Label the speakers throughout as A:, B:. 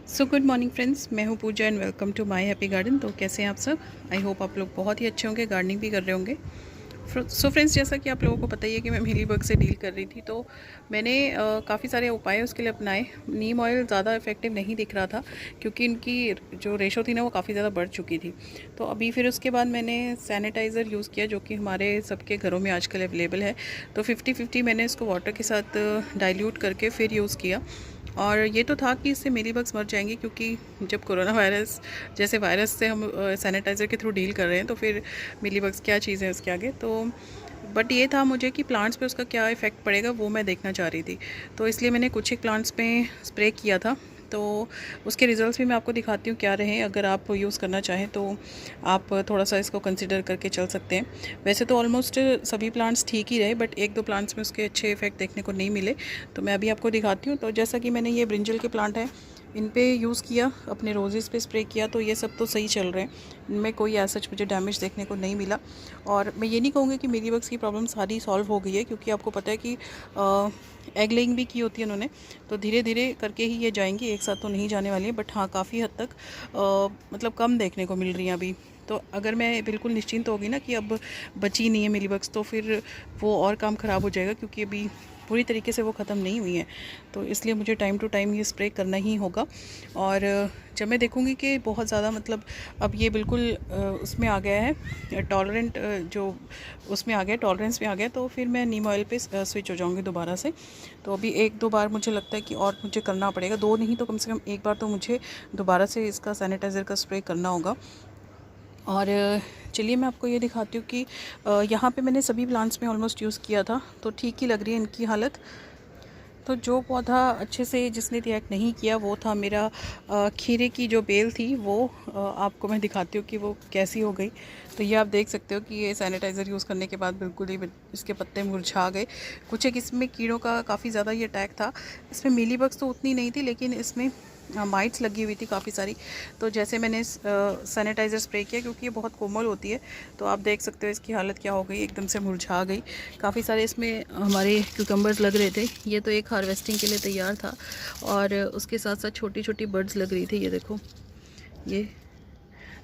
A: So good morning friends, मैं हूं Pooja and welcome to my happy garden. तो कैसे हैं आप सब? आई होप आप लोग बहुत ही अच्छे होंगे, गार्डनिंग भी कर रहे होंगे। सो फ्रेंड्स, जैसा कि आप लोगों को पता ही है कि मैं मीली बग से डील कर रही थी, तो मैंने काफ़ी सारे उपाय उसके लिए अपनाए। नीम ऑयल ज़्यादा इफेक्टिव नहीं दिख रहा था क्योंकि इनकी जो रेशो थी ना वो काफ़ी ज़्यादा बढ़ चुकी थी। तो अभी फिर उसके बाद मैंने सैनिटाइज़र यूज़ किया जो कि हमारे सबके घरों में आजकल अवेलेबल है। तो 50-50 मैंने इसको वाटर के साथ डाइल्यूट करके फिर यूज़ किया। और ये तो था कि इससे मिलीबग्स मर जाएंगे, क्योंकि जब कोरोना वायरस जैसे वायरस से हम सैनिटाइज़र के थ्रू डील कर रहे हैं, तो फिर मिलीबग्स क्या चीज़ है उसके आगे। तो बट ये था मुझे कि प्लांट्स पे उसका क्या इफ़ेक्ट पड़ेगा वो मैं देखना चाह रही थी। तो इसलिए मैंने कुछ ही प्लांट्स पे स्प्रे किया था। तो उसके रिज़ल्ट्स भी मैं आपको दिखाती हूँ क्या रहे। अगर आप यूज़ करना चाहें तो आप थोड़ा सा इसको कंसिडर करके चल सकते हैं। वैसे तो ऑलमोस्ट सभी प्लांट्स ठीक ही रहे, बट एक दो प्लांट्स में उसके अच्छे इफ़ेक्ट देखने को नहीं मिले। तो मैं अभी आपको दिखाती हूँ। तो जैसा कि मैंने ये ब्रिंजल के प्लांट हैं, इन पे यूज़ किया, अपने रोजेज़ पे स्प्रे किया, तो ये सब तो सही चल रहे हैं। इनमें कोई ऐसा मुझे डैमेज देखने को नहीं मिला। और मैं ये नहीं कहूँगी कि मिलीबग्स की प्रॉब्लम सारी सॉल्व हो गई है, क्योंकि आपको पता है कि एग लेइंग भी की होती है उन्होंने। तो धीरे धीरे करके ही ये जाएंगी, एक साथ तो नहीं जाने वाली है। बट हाँ, काफ़ी हद तक मतलब कम देखने को मिल रही हैं अभी। तो अगर मैं बिल्कुल निश्चिंत होगी ना कि अब बची नहीं है मिलीबग्स, तो फिर वो और काम ख़राब हो जाएगा, क्योंकि अभी पूरी तरीके से वो ख़त्म नहीं हुई हैं। तो इसलिए मुझे टाइम टू टाइम ये स्प्रे करना ही होगा। और जब मैं देखूँगी कि बहुत ज़्यादा मतलब अब ये बिल्कुल उसमें आ गया है, टॉलरेंट जो उसमें आ गया, टॉलरेंस में आ गया, तो फिर मैं नीम ऑयल पे स्विच हो जाऊँगी दोबारा से। तो अभी एक दो बार मुझे लगता है कि और मुझे करना पड़ेगा, दो नहीं तो कम से कम एक बार तो मुझे दोबारा से इसका सैनिटाइज़र का स्प्रे करना होगा। और चलिए मैं आपको ये दिखाती हूँ कि यहाँ पे मैंने सभी प्लांट्स में ऑलमोस्ट यूज़ किया था, तो ठीक ही लग रही है इनकी हालत। तो जो पौधा अच्छे से जिसने रिएक्ट नहीं किया वो था मेरा खीरे की जो बेल थी, वो आपको मैं दिखाती हूँ कि वो कैसी हो गई। तो ये आप देख सकते हो कि ये सैनिटाइज़र यूज़ करने के बाद बिल्कुल ही इसके पत्ते मुरझा गए। कुछ एक इसमें कीड़ों का काफ़ी ज़्यादा ये अटैक था। इसमें मीलीबग्स तो उतनी नहीं थी, लेकिन इसमें माइट्स लगी हुई थी काफ़ी सारी। तो जैसे मैंने सैनिटाइज़र स्प्रे किया, क्योंकि ये बहुत कोमल होती है, तो आप देख सकते हो इसकी हालत क्या हो गई, एकदम से मुरझा गई। काफ़ी सारे इसमें हमारे क्यूकम्बर्स लग रहे थे। ये तो एक हार्वेस्टिंग के लिए तैयार था, और उसके साथ साथ छोटी छोटी बर्ड्स लग रही थी। ये देखो, ये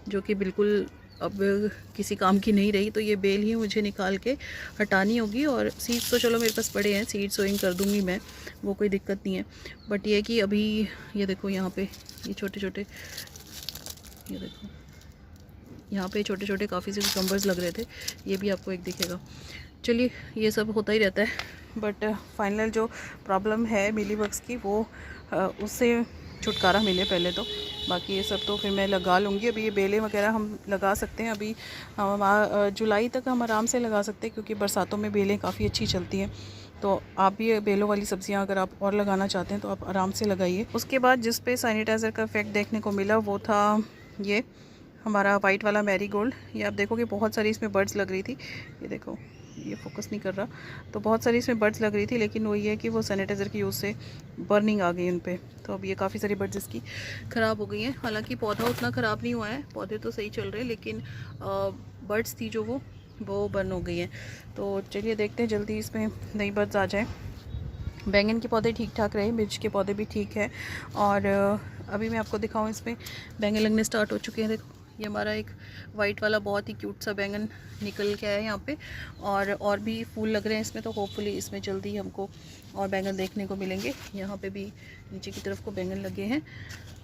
A: जो कि बिल्कुल अब किसी काम की नहीं रही। तो ये बेल ही मुझे निकाल के हटानी होगी। और सीड्स तो चलो मेरे पास पड़े हैं, सीड सोइंग कर दूंगी मैं, वो कोई दिक्कत नहीं है। बट ये कि अभी ये देखो यहाँ पे ये छोटे छोटे, ये देखो यहाँ पे छोटे छोटे काफ़ी से कुकम्बर्स लग रहे थे, ये भी आपको एक दिखेगा। चलिए, ये सब होता ही रहता है। बट फाइनल जो प्रॉब्लम है मिलीबग्स की, वो उससे छुटकारा मिले पहले तो। बाकी ये सब तो फिर मैं लगा लूँगी। अभी ये बेलें वगैरह हम लगा सकते हैं, अभी हम जुलाई तक हम आराम से लगा सकते हैं, क्योंकि बरसातों में बेलें काफ़ी अच्छी चलती हैं। तो आप भी ये बेलों वाली सब्जियां अगर आप और लगाना चाहते हैं तो आप आराम से लगाइए। उसके बाद जिस पे सैनिटाइज़र का इफेक्ट देखने को मिला वो था ये हमारा वाइट वाला मैरीगोल्ड। ये आप देखोगे बहुत सारी इसमें बर्ड्स लग रही थी। ये देखो, ये फोकस नहीं कर रहा। तो बहुत सारी इसमें बर्ड्स लग रही थी, लेकिन वही है कि वो सैनिटाइज़र की यूज़ से बर्निंग आ गई उन पे। तो अब ये काफ़ी सारी बर्ड्स इसकी ख़राब हो गई हैं। हालांकि पौधा उतना ख़राब नहीं हुआ है, पौधे तो सही चल रहे हैं, लेकिन बर्ड्स थी जो वो बर्न हो गई हैं। तो चलिए देखते हैं जल्दी इसमें नई बर्ड्स आ जाएँ। बैंगन के पौधे ठीक ठाक रहे, मिर्च के पौधे भी ठीक है। और अभी मैं आपको दिखाऊं, इसमें बैंगन लगने स्टार्ट हो चुके हैं। देखो, ये हमारा एक वाइट वाला बहुत ही क्यूट सा बैंगन निकल के आया है यहाँ पे। और भी फूल लग रहे हैं इसमें, तो होपफुली इसमें जल्दी हमको और बैंगन देखने को मिलेंगे। यहाँ पे भी नीचे की तरफ को बैंगन लगे हैं।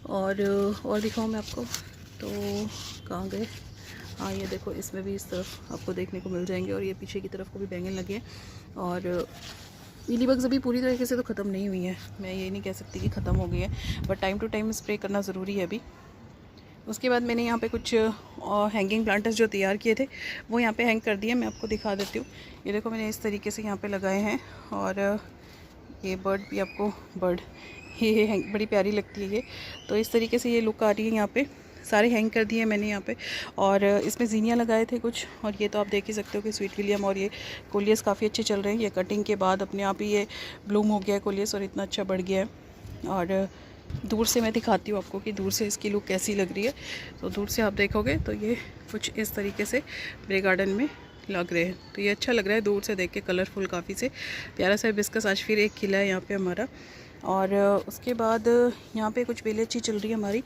A: और दिखाऊँ मैं आपको, तो कहाँ गए? हाँ, ये देखो, इसमें भी इस तरफ आपको देखने को मिल जाएंगे। और ये पीछे की तरफ को भी बैंगन लगे हैं। और मिलीबग्स अभी पूरी तरीके से तो ख़त्म नहीं हुई है, मैं ये नहीं कह सकती कि ख़त्म हो गई है, but time to time spray करना ज़रूरी है अभी। उसके बाद मैंने यहाँ पे कुछ हैंगिंग प्लांटर्स जो तैयार किए थे वो यहाँ पे हैंग कर दिए। मैं आपको दिखा देती हूँ। ये देखो, मैंने इस तरीके से यहाँ पे लगाए हैं। और ये बर्ड भी आपको ये बड़ी प्यारी लगती है ये। तो इस तरीके से ये लुक आ रही है। यहाँ पे सारे हैंग कर दिए मैंने यहाँ पे। और इसमें ज़ीनिया लगाए थे कुछ। और ये तो आप देख ही सकते हो कि स्वीट विलियम और ये कोलियस काफ़ी अच्छे चल रहे हैं। ये कटिंग के बाद अपने आप ही ये ब्लूम हो गया है कोलियस, और इतना अच्छा बढ़ गया है। और दूर से मैं दिखाती हूँ आपको कि दूर से इसकी लुक कैसी लग रही है। तो दूर से आप देखोगे तो ये कुछ इस तरीके से मेरे गार्डन में लग रहे हैं। तो ये अच्छा लग रहा है दूर से देख के, कलरफुल काफ़ी से प्यारा सा हिबिस्कस आज फिर एक खिला है यहाँ पे हमारा। और उसके बाद यहाँ पे कुछ बेलें अच्छी चल रही है हमारी।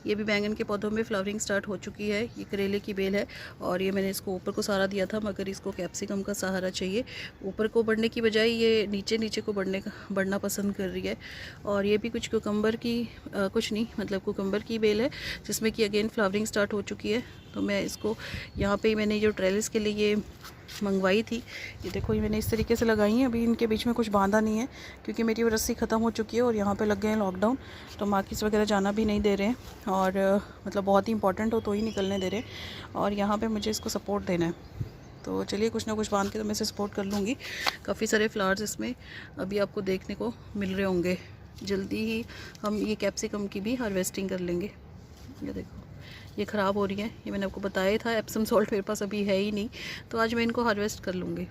A: ये भी बैंगन के पौधों में फ्लावरिंग स्टार्ट हो चुकी है। ये करेले की बेल है और ये मैंने इसको ऊपर को सहारा दिया था, मगर इसको कैप्सिकम का सहारा चाहिए। ऊपर को बढ़ने की बजाय ये नीचे नीचे को बढ़ना पसंद कर रही है। और ये भी कुछ कुकम्बर की कुछ नहीं, मतलब कुकम्बर की बेल है जिसमें कि अगेन फ्लावरिंग स्टार्ट हो चुकी है। तो मैं इसको यहाँ पे मैंने जो ट्रेलिस के लिए ये मंगवाई थी, ये देखो, ये मैंने इस तरीके से लगाई है। अभी इनके बीच में कुछ बांधा नहीं है क्योंकि मेरी वो रस्सी ख़त्म हो चुकी है और यहाँ पे लग गए हैं लॉकडाउन, तो मार्केट्स वगैरह जाना भी नहीं दे रहे हैं और मतलब बहुत ही इंपॉर्टेंट हो तो ही निकलने दे रहे हैं। और यहाँ पे मुझे इसको सपोर्ट देना है, तो चलिए कुछ ना कुछ बांध के तो मैं इसे सपोर्ट कर लूँगी। काफ़ी सारे फ्लावर्स इसमें अभी आपको देखने को मिल रहे होंगे। जल्दी ही हम ये कैप्सिकम की भी हार्वेस्टिंग कर लेंगे। ये देखो, ये ख़राब हो रही है, ये मैंने आपको बताया था। एप्सम सॉल्ट मेरे पास अभी है ही नहीं, तो आज मैं इनको हार्वेस्ट कर लूँगी।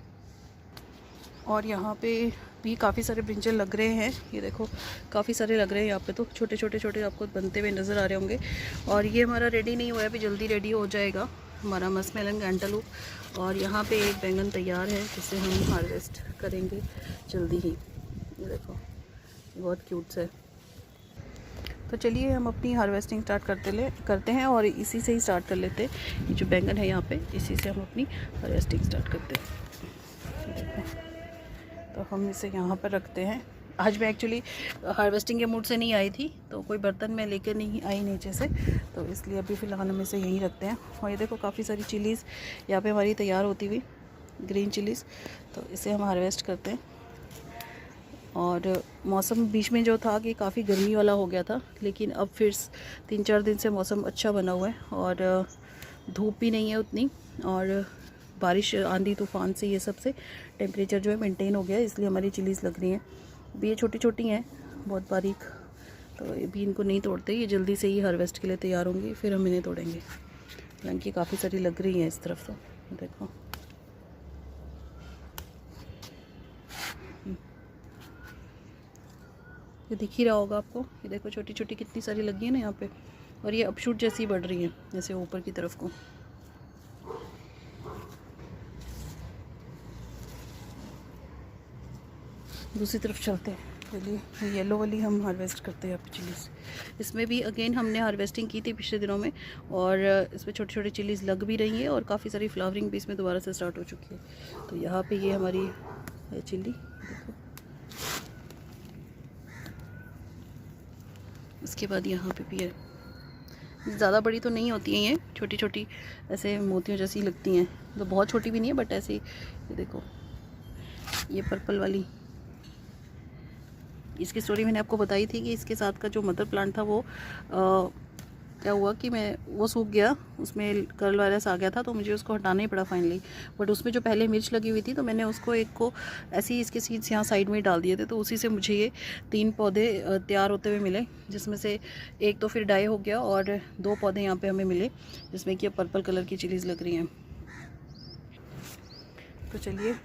A: और यहाँ पे भी काफ़ी सारे ब्रिंजल लग रहे हैं। ये देखो, काफ़ी सारे लग रहे हैं यहाँ पे, तो छोटे छोटे आपको बनते हुए नज़र आ रहे होंगे। और ये हमारा रेडी नहीं हुआ है, अभी जल्दी रेडी हो जाएगा हमारा मस्कमेलन कैंटालूप। और यहाँ पे एक बैंगन तैयार है जिसे हम हार्वेस्ट करेंगे जल्दी ही। ये देखो, बहुत क्यूट सा है। तो चलिए हम अपनी हार्वेस्टिंग स्टार्ट करते हैं और इसी से ही स्टार्ट कर लेते हैं। ये जो बैंगन है यहाँ पे, इसी से हम अपनी हार्वेस्टिंग स्टार्ट करते हैं। देखो, तो हम इसे यहाँ पर रखते हैं। आज मैं एक्चुअली हार्वेस्टिंग के मूड से नहीं आई थी, तो कोई बर्तन मैं लेकर नहीं आई नीचे से, तो इसलिए अभी फ़िलहाल हम इसे यहीं रखते हैं। और ये देखो, काफ़ी सारी चिलीज़ यहाँ पे हमारी तैयार होती हुई, ग्रीन चिलीज़, तो इसे हम हार्वेस्ट करते हैं। और मौसम बीच में जो था कि काफ़ी गर्मी वाला हो गया था, लेकिन अब फिर 3-4 दिन से मौसम अच्छा बना हुआ है और धूप भी नहीं है उतनी, और बारिश, आंधी तूफ़ान से ये सब से टेम्परेचर जो है मेंटेन हो गया, इसलिए हमारी चिलीज़ लग रही हैं। अभी ये छोटी छोटी हैं, बहुत बारीक, तो ये भी इनको नहीं तोड़ते, ये जल्दी से ही हार्वेस्ट के लिए तैयार होंगी, फिर हम इन्हें तोड़ेंगे। हालांकि काफ़ी सारी लग रही हैं इस तरफ, तो देखो, ये दिख ही रहा होगा आपको। ये देखो, छोटी छोटी कितनी सारी लगी है ना यहाँ पे, और ये अपशूट जैसी बढ़ रही हैं जैसे ऊपर की तरफ को। दूसरी तरफ चलते हैं। चलिए, येलो वाली हम हार्वेस्ट करते हैं आप चिलीज़। इसमें भी अगेन हमने हार्वेस्टिंग की थी पिछले दिनों में, और इसमें छोटी छोटी चिलीज़ लग भी रही हैं और काफ़ी सारी फ्लावरिंग भी इसमें दोबारा से स्टार्ट हो चुकी है। तो यहाँ पे ये हमारी है चिल्ली, देखो। उसके बाद यहाँ पे भी है, ज़्यादा बड़ी तो नहीं होती हैं, ये छोटी छोटी ऐसे मोतियों जैसी लगती हैं, तो बहुत छोटी भी नहीं है, बट ऐसी। ये देखो, ये पर्पल वाली, इसकी स्टोरी मैंने आपको बताई थी कि इसके साथ का जो मदर प्लांट था वो क्या हुआ कि वो सूख गया, उसमें कर्ल वायरस आ गया था, तो मुझे उसको हटाना ही पड़ा फाइनली। बट उसमें जो पहले मिर्च लगी हुई थी, तो मैंने उसको एक को ऐसे ही इसके सीड्स यहाँ साइड में ही डाल दिए थे, तो उसी से मुझे ये 3 पौधे तैयार होते हुए मिले, जिसमें से एक तो फिर डाई हो गया और 2 पौधे यहाँ पे हमें मिले जिसमें कि अब पर्पल कलर की चिलीज़ लग रही हैं। तो चलिए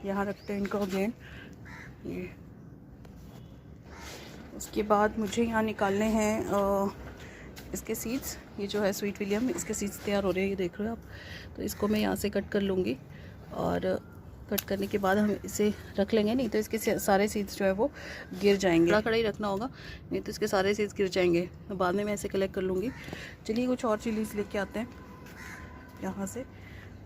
A: यहाँ रखते हैं इनको अगेन। ये उसके बाद मुझे यहाँ निकालने हैं इसके सीड्स। ये जो है स्वीट विलियम, इसके सीड्स तैयार हो रहे हैं, ये देख रहे हो आप। तो इसको मैं यहाँ से कट कर लूँगी, और कट करने के बाद हम इसे रख लेंगे, नहीं तो इसके सारे सीड्स जो है वो गिर जाएंगे। कड़ा ही रखना होगा, नहीं तो इसके सारे सीड्स गिर जाएंगे। तो बाद में मैं ऐसे कलेक्ट कर लूँगी। चलिए कुछ और चिलीज़ लेके आते हैं यहाँ से।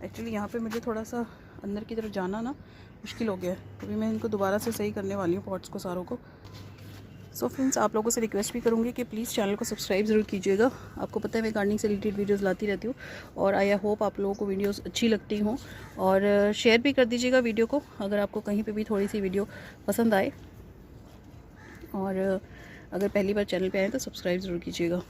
A: एक्चुअली यहाँ पे मुझे थोड़ा सा अंदर की तरफ जाना ना मुश्किल हो गया है, अभी मैं इनको दोबारा से सही करने वाली हूँ पॉट्स को सारों को। सो फ्रेंड्स, आप लोगों से रिक्वेस्ट भी करूँगी कि प्लीज़ चैनल को सब्सक्राइब ज़रूर कीजिएगा। आपको पता है मैं गार्डनिंग से रिलेटेड वीडियोस लाती रहती हूँ, और आई होप आप लोगों को वीडियोस अच्छी लगती हों, और शेयर भी कर दीजिएगा वीडियो को अगर आपको कहीं पे भी थोड़ी सी वीडियो पसंद आए। और अगर पहली बार चैनल पे आए तो सब्सक्राइब ज़रूर कीजिएगा।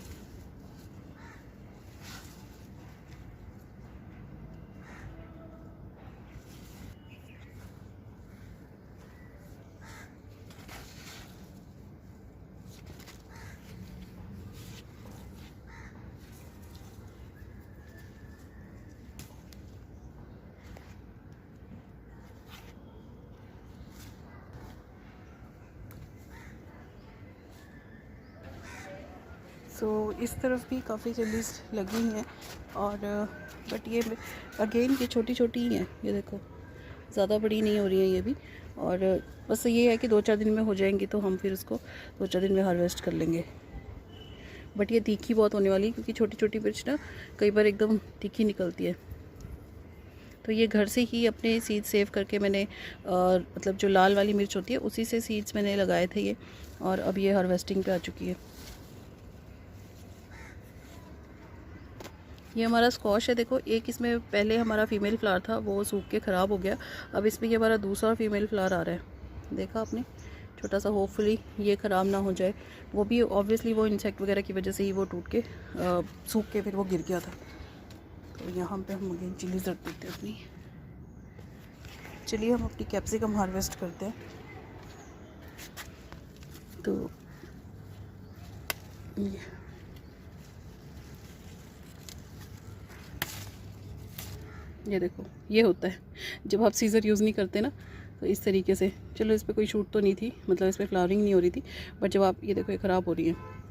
A: सो इस तरफ भी काफ़ी चिलीज़ लगी हैं, और बट ये अगेन ये छोटी छोटी ही हैं, ये देखो, ज़्यादा बड़ी नहीं हो रही है ये भी। और बस ये है कि 2-4 दिन में हो जाएंगी तो हम फिर उसको 2-4 दिन में हार्वेस्ट कर लेंगे। बट ये तीखी बहुत होने वाली है क्योंकि छोटी छोटी मिर्च ना कई बार एकदम तीखी निकलती है। तो ये घर से ही अपने सीड्स सेव करके मैंने मतलब जो लाल वाली मिर्च होती है उसी से सीड्स मैंने लगाए थे ये, और अब ये हार्वेस्टिंग पे आ चुकी है। ये हमारा स्क्वाश है, देखो एक इसमें पहले हमारा फीमेल फ्लावर था वो सूख के ख़राब हो गया, अब इसमें ये हमारा दूसरा फीमेल फ्लावर आ रहा है, देखा आपने, छोटा सा। होपफुली ये ख़राब ना हो जाए, वो भी ऑब्वियसली वो इंसेक्ट वगैरह की वजह से ही वो टूट के सूख के फिर वो गिर गया था। तो यहाँ पे हम अगेन चिलीज रख देते हैं अपनी। चलिए हम अपनी कैप्सिकम हार्वेस्ट करते हैं। तो ये देखो, ये होता है जब आप सीज़र यूज़ नहीं करते ना, तो इस तरीके से। चलो इस पर कोई शूट तो नहीं थी, मतलब इस पर फ्लावरिंग नहीं हो रही थी, बट जब आप ये देखो ये ख़राब हो रही है।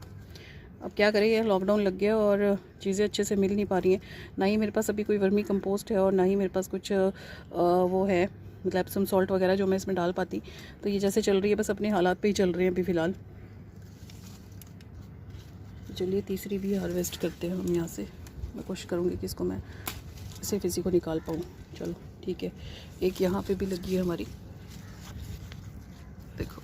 A: अब क्या करें, ये लॉकडाउन लग गया और चीज़ें अच्छे से मिल नहीं पा रही हैं। ना ही मेरे पास अभी कोई वर्मी कंपोस्ट है और ना ही मेरे पास कुछ वो है, मतलब एप्सम सॉल्ट वगैरह जो मैं इसमें डाल पाती। तो ये जैसे चल रही है बस अपने हालात पे ही चल रहे हैं अभी फ़िलहाल। तो चलिए तीसरी भी हार्वेस्ट करते हैं हम यहाँ से। मैं कोशिश करूँगी कि इसको मैं सिर्फ इसी को निकाल पाऊँ। चलो ठीक है, एक यहाँ पे भी लगी है हमारी, देखो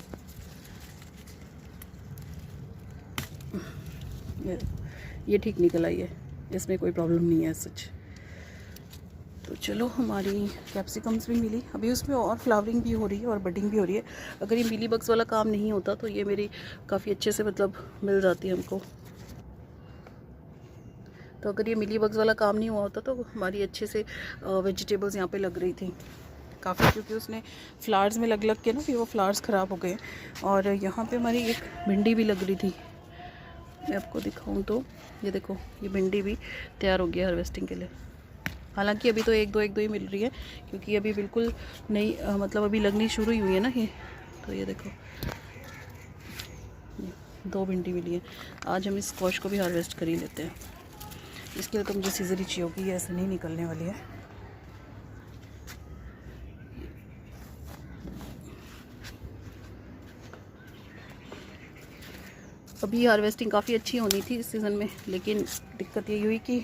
A: ये ठीक निकल आई है, इसमें कोई प्रॉब्लम नहीं है सच। तो चलो हमारी कैप्सिकम्स भी मिली, अभी उसमें और फ्लावरिंग भी हो रही है और बडिंग भी हो रही है। अगर ये मिली बग्स वाला काम नहीं होता तो ये मेरी काफ़ी अच्छे से मतलब मिल जाती है हमको। तो अगर ये मिली बग्स वाला काम नहीं हुआ होता तो हमारी अच्छे से वेजिटेबल्स यहाँ पे लग रही थी काफ़ी, क्योंकि उसने फ्लावर्स में लग लग के ना फिर वो फ्लावर्स ख़राब हो गए। और यहाँ पे हमारी एक भिंडी भी लग रही थी, मैं आपको दिखाऊं तो ये देखो, ये भिंडी भी तैयार हो गई हार्वेस्टिंग के लिए। हालांकि अभी तो एक दो ही मिल रही है क्योंकि अभी बिल्कुल नई मतलब अभी लगनी शुरू ही हुई है ना ये। तो ये देखो, ये 2 भिंडी मिली है। आज हम इस स्क्वाश को भी हार्वेस्ट कर ही लेते हैं। इसके लिए तो मुझे सीजर ही चाहिए होगी, ये ऐसे नहीं निकलने वाली है। अभी हार्वेस्टिंग काफ़ी अच्छी होनी थी इस सीज़न में, लेकिन दिक्कत ये हुई कि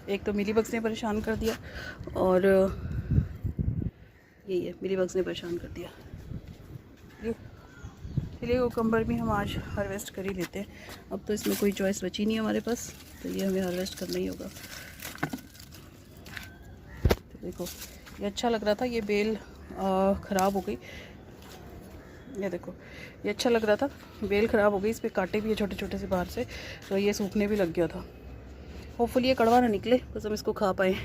A: एक तो मिली बग्स ने परेशान कर दिया और यही है, मिली बग्स ने परेशान कर दिया। चलिए कोकम्बर भी हम आज हार्वेस्ट कर ही लेते हैं। अब तो इसमें कोई चॉइस बची नहीं हमारे पास, तो ये हमें हार्वेस्ट करना ही होगा। तो देखो ये अच्छा लग रहा था, ये बेल ख़राब हो गई। ये देखो ये अच्छा लग रहा था, बेल ख़राब हो गई, इस पर कांटे भी है छोटे छोटे से बाहर से, तो ये सूखने भी लग गया था। होपफुली ये कड़वा ना निकले, बस हम इसको खा पाए।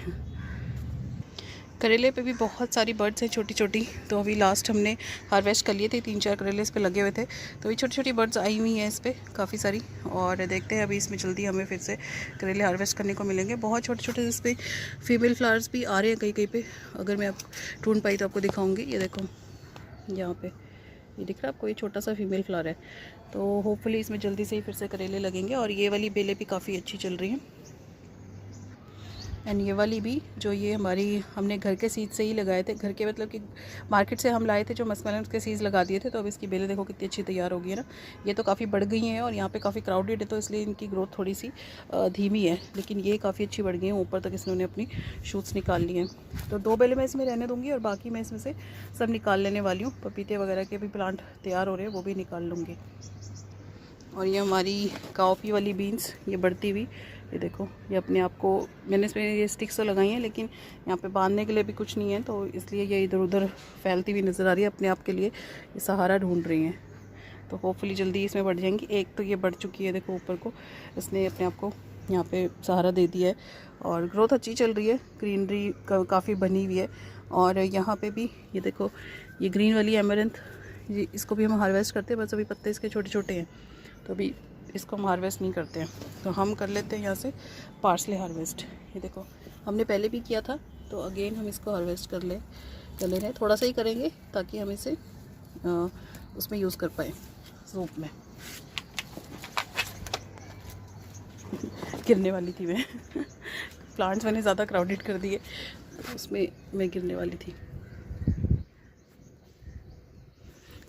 A: करेले पे भी बहुत सारी बर्ड्स हैं छोटी छोटी, तो अभी लास्ट हमने हार्वेस्ट कर लिए थे, 3-4 करेले इस पे लगे हुए थे, तो ये छोटी छोटी बर्ड्स आई हुई हैं इस पर काफ़ी सारी। और देखते हैं अभी इसमें जल्दी हमें फिर से करेले हार्वेस्ट करने को मिलेंगे। बहुत छोटे छोटे इस पर फीमेल फ्लावर्स भी आ रहे हैं कहीं कहीं पे, अगर मैं आप ढूंढ पाई तो आपको दिखाऊँगी। ये देखो यहाँ पर ये दिख रहा है आपको, ये छोटा सा फीमेल फ्लावर है। तो होपफुली इसमें जल्दी से ही फिर से करेले लगेंगे। और ये वाली बेलें भी काफ़ी अच्छी चल रही हैं, एंड ये वाली भी जो ये हमारी हमने घर के सीड से ही लगाए थे, घर के मतलब कि मार्केट से हम लाए थे जो मस्कमेलन के सीड्स लगा दिए थे। तो अब इसकी बेलें देखो कितनी अच्छी तैयार हो गई है ना। ये तो काफ़ी बढ़ गई हैं और यहाँ पे काफ़ी क्राउडेड है तो इसलिए इनकी ग्रोथ थोड़ी सी धीमी है, लेकिन ये काफ़ी अच्छी बढ़ गई हैं, ऊपर तक इसने अपनी शूट्स निकाल ली हैं। तो 2 बेलें मैं इसमें रहने दूँगी और बाकी मैं इसमें से सब निकाल लेने वाली हूँ। पपीते वगैरह के भी प्लांट तैयार हो रहे हैं, वो भी निकाल लूँगी। और ये हमारी काओपी वाली बीन्स ये बढ़ती हुई, ये देखो ये अपने आप को, मैंने इसमें ये स्टिक्स तो लगाई हैं लेकिन यहाँ पे बांधने के लिए भी कुछ नहीं है, तो इसलिए ये इधर उधर फैलती हुई नज़र आ रही है, अपने आप के लिए ये सहारा ढूंढ रही हैं। तो होपफुली जल्दी इसमें बढ़ जाएंगी। एक तो ये बढ़ चुकी है देखो ऊपर को, इसने अपने आप को यहाँ पे सहारा दे दिया है और ग्रोथ अच्छी चल रही है, ग्रीनरी काफ़ी बनी हुई है। और यहाँ पर भी ये देखो ये ग्रीन वाली एमरैंथ, इसको भी हम हार्वेस्ट करते हैं, बस अभी पत्ते इसके छोटे छोटे हैं तो अभी इसको हम हार्वेस्ट नहीं करते हैं। तो हम कर लेते हैं यहाँ से पार्सले हार्वेस्ट। ये देखो हमने पहले भी किया था, तो अगेन हम इसको हार्वेस्ट कर ले रहे हैं। थोड़ा सा ही करेंगे ताकि हम इसे उसमें यूज़ कर पाएँ सूप में। गिरने वाली थी मैं प्लांट्स मैंने ज़्यादा क्राउडेड कर दिए, उसमें मैं गिरने वाली थी।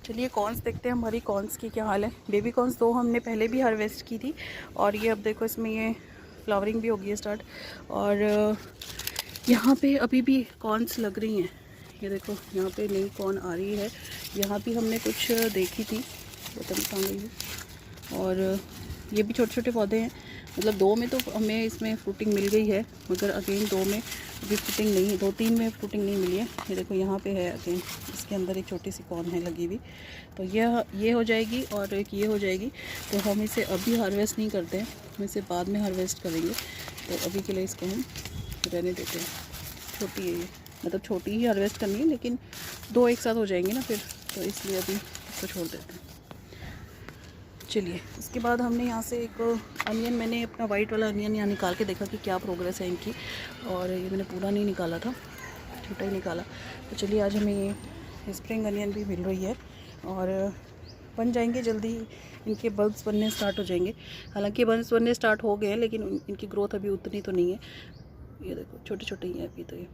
A: चलिए कॉर्न्स देखते हैं हमारी कॉर्न्स की क्या हाल है। बेबी कॉर्न्स 2 हमने पहले भी हार्वेस्ट की थी और ये अब देखो इसमें ये फ्लावरिंग भी हो गई है स्टार्ट। और यहाँ पे अभी भी कॉर्न्स लग रही हैं, ये देखो यहाँ पे नई कॉर्न आ रही है। यहाँ भी हमने कुछ देखी थी, बटन कहाँ गई है। और ये भी छोटे छोटे पौधे हैं, मतलब 2 में तो हमें इसमें फ्रूटिंग मिल गई है, मगर अगेन 2 में अभी फ्रूटिंग नहीं, 2-3 में फ्रूटिंग नहीं मिली है। ये देखो यहाँ पे है अगेन, इसके अंदर एक छोटी सी कॉर्न है लगी हुई। तो ये हो जाएगी और एक ये हो जाएगी। तो हम इसे अभी हार्वेस्ट नहीं करते हैं, हम इसे बाद में हार्वेस्ट करेंगे। तो अभी के लिए इसको हम रहने देते हैं। छोटी है ये, मतलब छोटी ही हार्वेस्ट करनी है, लेकिन 2 एक साथ हो जाएंगे ना फिर, तो इसलिए अभी इसको छोड़ देते हैं। चलिए इसके बाद हमने यहाँ से एक अनियन, मैंने अपना वाइट वाला अनियन यहाँ निकाल के देखा कि क्या प्रोग्रेस है इनकी, और ये मैंने पूरा नहीं निकाला था, छोटा ही निकाला। तो चलिए आज हमें ये स्प्रिंग अनियन भी मिल रही है और बन जाएंगे जल्दी, इनके बल्ब्स बनने स्टार्ट हो जाएंगे। हालांकि बल्ब्स बनने स्टार्ट हो गए हैं, लेकिन इनकी ग्रोथ अभी उतनी तो नहीं है। ये देखो छोटे छोटे ही हैं अभी तो ये।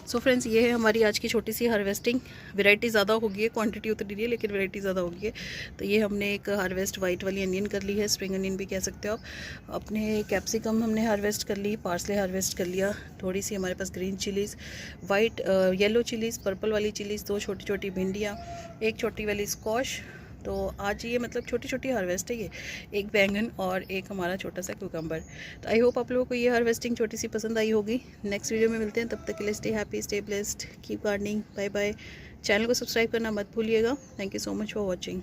A: सो फ्रेंड्स, ये है हमारी आज की छोटी सी हार्वेस्टिंग। वैरायटी ज़्यादा होगी है, क्वांटिटी उतनी नहीं है, लेकिन वैरायटी ज़्यादा होगी है। तो ये हमने एक हार्वेस्ट वाइट वाली अनियन कर ली है, स्प्रिंग अनियन भी कह सकते हो आप। अपने कैप्सिकम हमने हार्वेस्ट कर ली, पार्सले हार्वेस्ट कर लिया, थोड़ी सी हमारे पास green chillies, white yellow chillies, purple वाली चिलीज़, 2 छोटी छोटी भिंडियाँ, 1 छोटी वाली स्क्वाश। तो आज ये मतलब छोटी छोटी हार्वेस्ट है ये, 1 बैंगन और 1 हमारा छोटा सा कुकम्बर। तो आई होप आप लोगों को ये हार्वेस्टिंग छोटी सी पसंद आई होगी। नेक्स्ट वीडियो में मिलते हैं, तब तक के लिए stay happy, stay blessed, keep gardening, bye bye. Channel को सब्सक्राइब करना मत भूलिएगा। Thank you so much for watching.